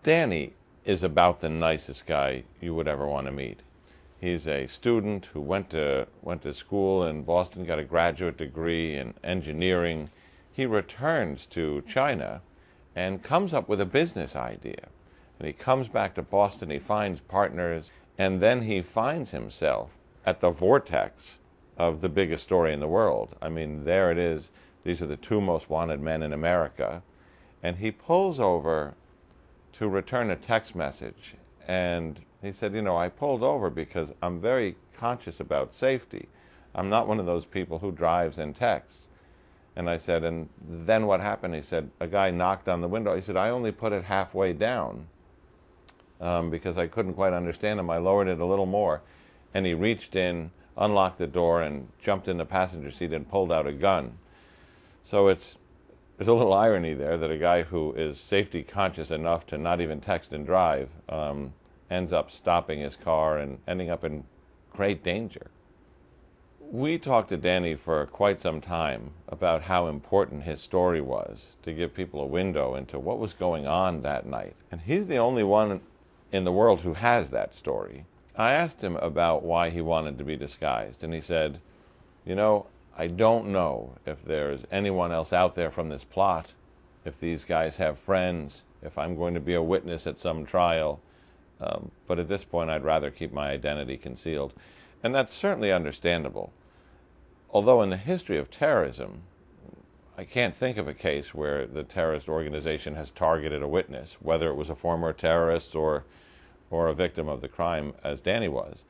Danny is about the nicest guy you would ever want to meet. He's a student who went to school in Boston, got a graduate degree in engineering. He returns to China and comes up with a business idea. And he comes back to Boston, he finds partners, and then he finds himself at the vortex of the biggest story in the world. I mean, there it is. These are the two most wanted men in America. And he pulls over to return a text message. And he said, you know, I pulled over because I'm very conscious about safety. I'm not one of those people who drives and texts. And I said, and then what happened? He said, a guy knocked on the window. He said, I only put it halfway down because I couldn't quite understand him. I lowered it a little more. And he reached in, unlocked the door, and jumped in the passenger seat and pulled out a gun. So there's a little irony there that a guy who is safety conscious enough to not even text and drive ends up stopping his car and ending up in great danger. We talked to Danny for quite some time about how important his story was to give people a window into what was going on that night. And he's the only one in the world who has that story. I asked him about why he wanted to be disguised, and he said, you know, I don't know if there's anyone else out there from this plot, if these guys have friends, if I'm going to be a witness at some trial, but at this point I'd rather keep my identity concealed. And that's certainly understandable. Although in the history of terrorism, I can't think of a case where the terrorist organization has targeted a witness, whether it was a former terrorist or a victim of the crime, as Danny was.